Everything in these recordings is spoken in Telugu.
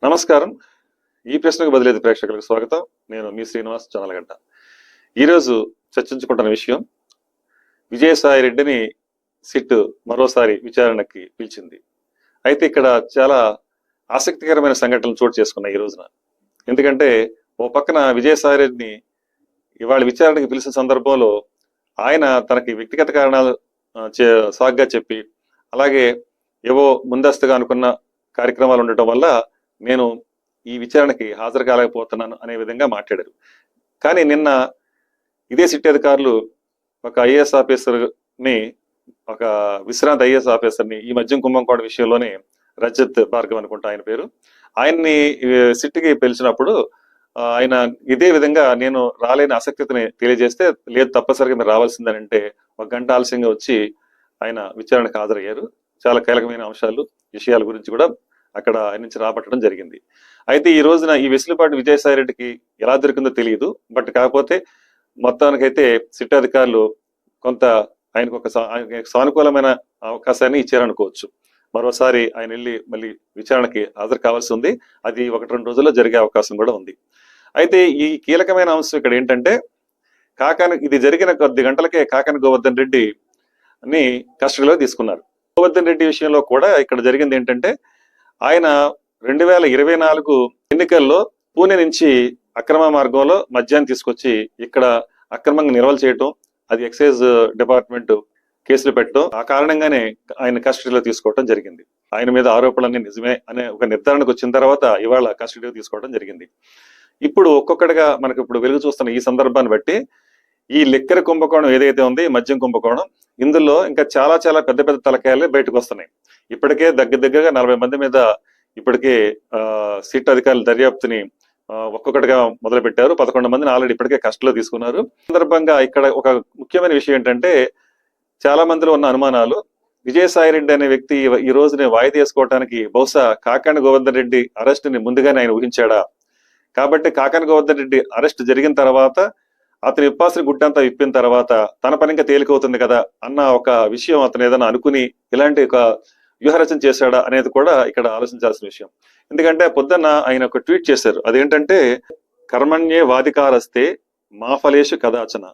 నమస్కారం. ఈ ప్రశ్నకు బదిలేదు ప్రేక్షకులకు స్వాగతం. నేను మీ శ్రీనివాస్ చనలగడ్డ. ఈరోజు చర్చించుకుంటున్న విషయం, విజయసాయి రెడ్డిని సిట్ మరోసారి విచారణకి పిలిచింది. అయితే ఇక్కడ చాలా ఆసక్తికరమైన సంఘటనలు చోటు చేసుకున్నాయి ఈ రోజున. ఎందుకంటే ఓ పక్కన విజయసాయి రెడ్డిని ఇవాళ విచారణకి పిలిచిన సందర్భంలో ఆయన తనకి వ్యక్తిగత కారణాలు సాగ్గా చెప్పి, అలాగే ఏవో ముందస్తుగా అనుకున్న కార్యక్రమాలు ఉండటం వల్ల నేను ఈ విచారణకి హాజరు కాలేకపోతున్నాను అనే విధంగా మాట్లాడారు. కానీ నిన్న ఇదే సిట్ అధికారులు ఒక ఐఏఎస్ ఆఫీసర్ని, ఒక విశ్రాంత ఐఏఎస్ ఆఫీసర్ని, ఈ మద్యం కుంభకోణం విషయంలోనే రజత్ భార్గవ్ అనుకుంటా ఆయన పేరు, ఆయన్ని సిట్కి పిలిచినప్పుడు ఆయన ఇదే విధంగా నేను రాలేని ఆసక్తిని తెలియజేస్తే, లేదు తప్పనిసరిగా మీరు రావాల్సిందని అంటే 1 గంట ఆలస్యంగా వచ్చి ఆయన విచారణకు హాజరయ్యారు. చాలా కీలకమైన అంశాలు, విషయాల గురించి కూడా అక్కడ ఆయన నుంచి రాబట్టడం జరిగింది. అయితే ఈ రోజున ఈ వెసులుబాటు విజయసాయి రెడ్డికి ఎలా దొరికిందో తెలియదు. బట్ కాకపోతే మొత్తానికైతే సిట్ అధికారులు కొంత ఆయనకు ఒక సానుకూలమైన అవకాశాన్ని ఇచ్చారనుకోవచ్చు. మరోసారి ఆయన వెళ్ళి మళ్ళీ విచారణకి హాజరు కావాల్సి ఉంది. అది 1-2 రోజుల్లో జరిగే అవకాశం కూడా ఉంది. అయితే ఈ కీలకమైన అంశం ఇక్కడ ఏంటంటే, ఇది జరిగిన కొద్ది గంటలకే కాకాని గోవర్ధన్ రెడ్డిని కస్టడీలో తీసుకున్నారు. గోవర్ధన్ రెడ్డి విషయంలో కూడా ఇక్కడ జరిగింది ఏంటంటే, ఆయన 2024 ఎన్నికల్లో పూణె నుంచి అక్రమ మార్గంలో మద్యాన్ని తీసుకొచ్చి ఇక్కడ అక్రమంగా నిల్వలు చేయటం, అది ఎక్సైజ్ డిపార్ట్మెంట్ కేసులు పెట్టడం, ఆ కారణంగానే ఆయన కస్టడీలో తీసుకోవడం జరిగింది. ఆయన మీద ఆరోపణలన్నీ నిజమే అనే ఒక నిర్ధారణకు వచ్చిన తర్వాత ఇవాళ కస్టడీలో తీసుకోవడం జరిగింది. ఇప్పుడు ఒక్కొక్కటిగా మనకు ఇప్పుడు వెలుగు చూస్తున్న ఈ సందర్భాన్ని బట్టి, ఈ లిక్కర్ కుంభకోణం ఏదైతే ఉంది, మద్యం కుంభకోణం, ఇందులో ఇంకా చాలా చాలా పెద్ద పెద్ద తలకాయలే బయటకు వస్తున్నాయి. ఇప్పటికే దగ్గరగా 40 మంది మీద ఇప్పటికే సిట్ అధికారులు దర్యాప్తుని ఒక్కొక్కటిగా మొదలు పెట్టారు. 11 మందిని ఆల్రెడీ ఇప్పటికే కస్టడీలో తీసుకున్నారు. సందర్భంగా ఇక్కడ ఒక ముఖ్యమైన విషయం ఏంటంటే, చాలా మందిలో ఉన్న అనుమానాలు, విజయసాయి రెడ్డి అనే వ్యక్తి ఈ రోజుని వాయిదా వేసుకోవడానికి బహుశా కాకాని గోవర్ధన్ రెడ్డి అరెస్ట్ ని ముందుగానే ఆయన ఊహించాడా? కాబట్టి కాకాని గోవర్ధన్ రెడ్డి అరెస్ట్ జరిగిన తర్వాత, అతని విప్పాసిన గుడ్డంతా విప్పిన తర్వాత తన పని ఇంకా తేలికవుతుంది కదా అన్న ఒక విషయం అతను ఏదైనా అనుకుని ఇలాంటి ఒక వ్యూహరచన చేశాడా అనేది కూడా ఇక్కడ ఆలోచించాల్సిన విషయం. ఎందుకంటే పొద్దున్న ఆయన ఒక ట్వీట్ చేశారు. అదేంటంటే, కర్మణ్యే వాధికారస్తే మా ఫలేషు కదాచన,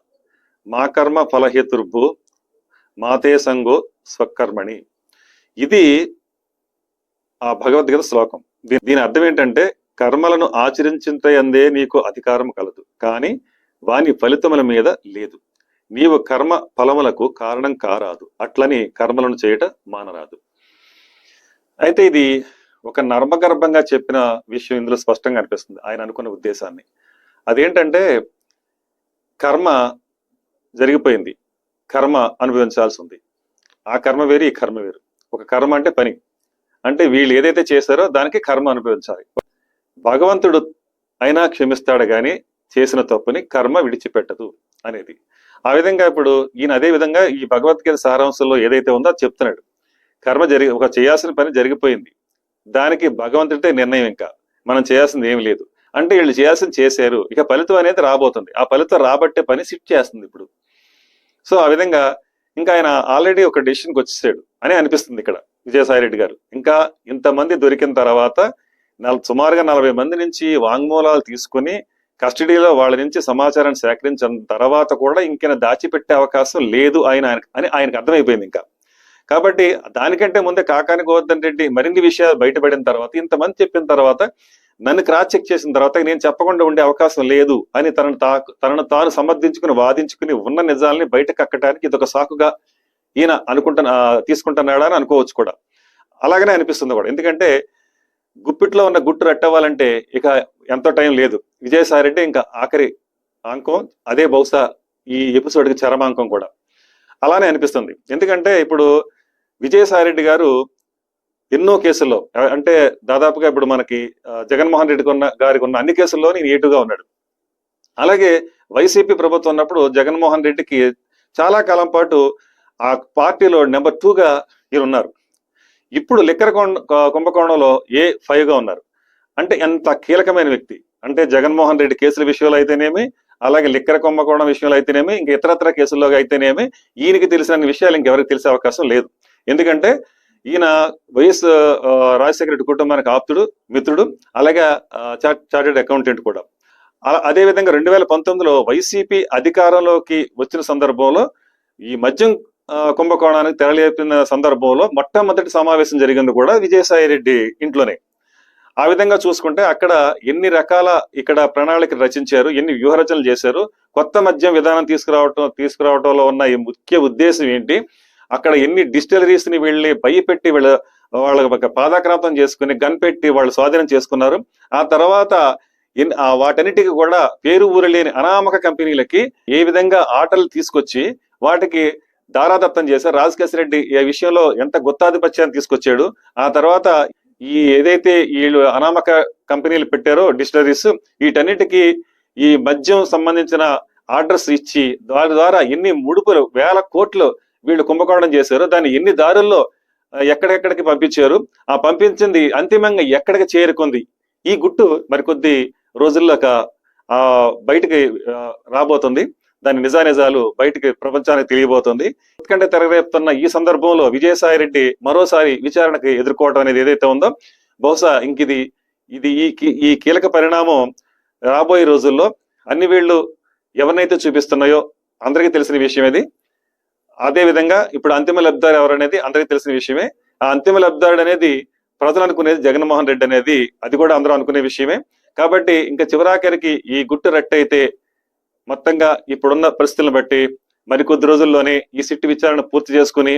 మా కర్మ ఫలహేతుర్భు మాతే సంగో స్వకర్మణి. ఇది ఆ భగవద్గీత శ్లోకం. దీని అర్థం ఏంటంటే, కర్మలను ఆచరించింతయందే నీకు అధికారం కలదు, కానీ వాని ఫలితముల మీద లేదు. నీవు కర్మ ఫలములకు కారణం కారాదు, అట్లని కర్మలను చేయట మానరాదు. అయితే ఇది ఒక నర్మగర్భంగా చెప్పిన విషయం ఇందులో స్పష్టంగా అనిపిస్తుంది, ఆయన అనుకున్న ఉద్దేశాన్ని. అదేంటంటే, కర్మ జరిగిపోయింది, కర్మ అనుభవించాల్సి ఉంది. ఆ కర్మ వేరు, ఈ కర్మ వేరు. ఒక కర్మ అంటే పని, అంటే వీళ్ళు ఏదైతే చేశారో దానికి కర్మ అనుభవించాలి. భగవంతుడు అయినా క్షమిస్తాడు గాని చేసిన తప్పుని కర్మ విడిచిపెట్టదు అనేది. ఆ విధంగా ఇప్పుడు ఈయన అదే విధంగా ఈ భగవద్గీత సారాంశంలో ఏదైతే ఉందో అది చెప్తున్నాడు. కర్మ ఒక చేయాల్సిన పని జరిగిపోయింది, దానికి భగవంతుడితే నిర్ణయం, ఇంకా మనం చేయాల్సింది ఏమి లేదు. అంటే వీళ్ళు చేయాల్సింది చేశారు, ఇక ఫలితం అనేది రాబోతుంది. ఆ ఫలితం రాబట్టే పని షిఫ్ట్ చేస్తుంది ఇప్పుడు. సో ఆ విధంగా ఇంకా ఆయన ఆల్రెడీ ఒక డెసిషన్కి వచ్చేసాడు అని అనిపిస్తుంది ఇక్కడ విజయసాయి రెడ్డి గారు. ఇంకా ఇంతమంది దొరికిన తర్వాత సుమారుగా 40 మంది నుంచి వాంగ్మూలాలు తీసుకుని కస్టడీలో వాళ్ళ నుంచి సమాచారాన్ని సేకరించిన తర్వాత కూడా ఇంకైనా దాచిపెట్టే అవకాశం లేదు అని ఆయనకు అర్థమైపోయింది ఇంకా. కాబట్టి దానికంటే ముందే కాకాని గోవర్ధన్ రెడ్డి మరిన్ని విషయాలు బయటపడిన తర్వాత, ఇంతమంది చెప్పిన తర్వాత, నన్ను క్రాస్ చెక్ చేసిన తర్వాత నేను చెప్పకుండా ఉండే అవకాశం లేదు అని తనను తాను సమర్థించుకుని వాదించుకుని ఉన్న నిజాలని బయట కక్కడానికి ఇదొక సాకుగా ఈయన తీసుకుంటున్నాడా అని అనుకోవచ్చు కూడా. అలాగనే అనిపిస్తుంది కూడా. ఎందుకంటే గుప్పిట్లో ఉన్న గుట్టు రట్టవ్వాలంటే ఇక ఎంతో టైం లేదు. విజయసాయి రెడ్డి ఇంకా ఆఖరి అంకం, అదే బహుశా ఈ ఎపిసోడ్కి చరమాంకం కూడా అలానే అనిపిస్తుంది. ఎందుకంటే ఇప్పుడు విజయసాయి రెడ్డి గారు ఎన్నో కేసుల్లో, అంటే దాదాపుగా ఇప్పుడు మనకి జగన్మోహన్ రెడ్డి గారికి ఉన్న అన్ని కేసుల్లో నేను ఏటుగా ఉన్నాడు. అలాగే వైసీపీ ప్రభుత్వం ఉన్నప్పుడు జగన్మోహన్ రెడ్డికి చాలా కాలం పాటు ఆ పార్టీలో నెంబర్ 2గా ఈయన ఉన్నారు. ఇప్పుడు లిక్కర్ కుంభకోణంలో A5గా ఉన్నారు. అంటే ఎంత కీలకమైన వ్యక్తి అంటే, జగన్మోహన్ రెడ్డి కేసుల విషయంలో అయితేనేమి, అలాగే లిక్కర్ కుంభకోణం విషయంలో అయితేనేమి, ఇంకా ఇతరత్ర కేసుల్లో అయితేనేమి ఈయనకి తెలిసిన విషయాలు ఇంకెవరికి తెలిసే అవకాశం లేదు. ఎందుకంటే ఈయన వైఎస్ రాజశేఖర రెడ్డి కుటుంబానికి ఆప్తుడు, మిత్రుడు, అలాగే చార్టెడ్ అకౌంటెంట్ కూడా. అదే విధంగా 2019లో వైసీపీ అధికారంలోకి వచ్చిన సందర్భంలో ఈ మద్యం కుంభకోణానికి తెరలేపిన సందర్భంలో మొట్టమొదటి సమావేశం జరిగింది కూడా విజయసాయి రెడ్డి ఇంట్లోనే. ఆ విధంగా చూసుకుంటే అక్కడ ఎన్ని రకాల ఇక్కడ ప్రణాళికలు రచించారు, ఎన్ని వ్యూహరచనలు చేశారు, కొత్త మద్యం విధానం తీసుకురావటంలో ఉన్న ఈ ముఖ్య ఉద్దేశం ఏంటి, అక్కడ ఎన్ని డిస్టిలరీస్ ని వెళ్ళి భయపెట్టి వాళ్ళ పాదాక్రాంతం చేసుకుని గన్ పెట్టి వాళ్ళు స్వాధీనం చేసుకున్నారు. ఆ తర్వాత వాటన్నిటికీ కూడా పేరు ఊరు లేని అనామక కంపెనీలకి ఏ విధంగా ఆటలు తీసుకొచ్చి వాటికి దారాదత్తం చేశారు. రాజకేశ్వర రెడ్డి ఈ విషయంలో ఎంత గుత్తాధిపత్యాన్ని తీసుకొచ్చాడు. ఆ తర్వాత ఈ ఏదైతే వీళ్ళు అనామక కంపెనీలు పెట్టారో డిస్టిలరీస్, వీటన్నిటికీ ఈ మద్యం సంబంధించిన ఆర్డర్స్ ఇచ్చి దాని ద్వారా ఎన్ని ముడుపులు 1000 కోట్లు వీళ్ళు కుంభకోణం చేశారు. దాన్ని ఎన్ని దారుల్లో ఎక్కడెక్కడికి పంపించారు, ఆ పంపించింది అంతిమంగా ఎక్కడికి చేరుకుంది, ఈ గుట్టు మరికొద్ది రోజుల్లో బయటికి రాబోతుంది. దాని నిజానిజాలు బయటికి ప్రపంచానికి తెలియబోతుంది. ఎందుకంటే తెరవేపుతున్న ఈ సందర్భంలో విజయసాయి రెడ్డి మరోసారి విచారణకు ఎదుర్కోవడం అనేది ఏదైతే ఉందో, బహుశా ఇది ఈ కీలక పరిణామం రాబోయే రోజుల్లో అన్ని వీళ్ళు ఎవరినైతే చూపిస్తున్నాయో అందరికీ తెలిసిన విషయం ఇది. అదే విధంగా ఇప్పుడు అంతిమ లబ్ధిదారు ఎవరనేది అందరికీ తెలిసిన విషయమే. ఆ అంతిమ లబ్ధిదారుడు అనేది ప్రజలు అనుకునేది జగన్మోహన్ రెడ్డి అనేది, అది కూడా అందరూ అనుకునే విషయమే. కాబట్టి ఇంకా చివరాఖరికి ఈ గుట్టు రట్టయితే మొత్తంగా ఇప్పుడున్న పరిస్థితులను బట్టి మరికొద్ది రోజుల్లోనే ఈ సిట్ విచారణ పూర్తి చేసుకుని,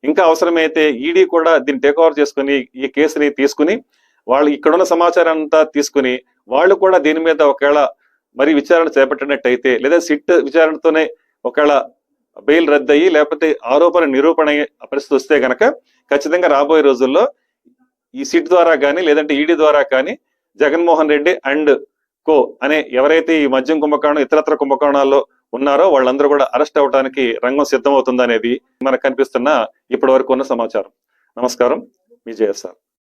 ఇంకా అవసరమైతే ఈడీ కూడా దీన్ని టేక్ ఓవర్ చేసుకుని ఈ కేసుని తీసుకుని వాళ్ళు ఇక్కడున్న సమాచారం అంతా తీసుకుని వాళ్ళు కూడా దీని మీద ఒకవేళ మరి విచారణ చేపట్టినట్టయితే, లేదా సిట్ విచారణతోనే ఒకవేళ బెయిల్ రద్దయి లేకపోతే ఆరోపణ నిరూపణ అయ్యే పరిస్థితి వస్తే గనక ఖచ్చితంగా రాబోయే రోజుల్లో ఈ సిట్ ద్వారా కానీ లేదంటే ఈడీ ద్వారా కానీ జగన్మోహన్ రెడ్డి అండ్ కో అనే ఎవరైతే ఈ మద్యం కుంభకోణం ఇతరత్ర కుంభకోణాల్లో ఉన్నారో వాళ్ళందరూ కూడా అరెస్ట్ అవడానికి రంగం సిద్ధమవుతుందనేది మనకు కనిపిస్తున్న ఇప్పటి వరకు ఉన్న సమాచారం. నమస్కారం, మీ జేఎస్ఆర్.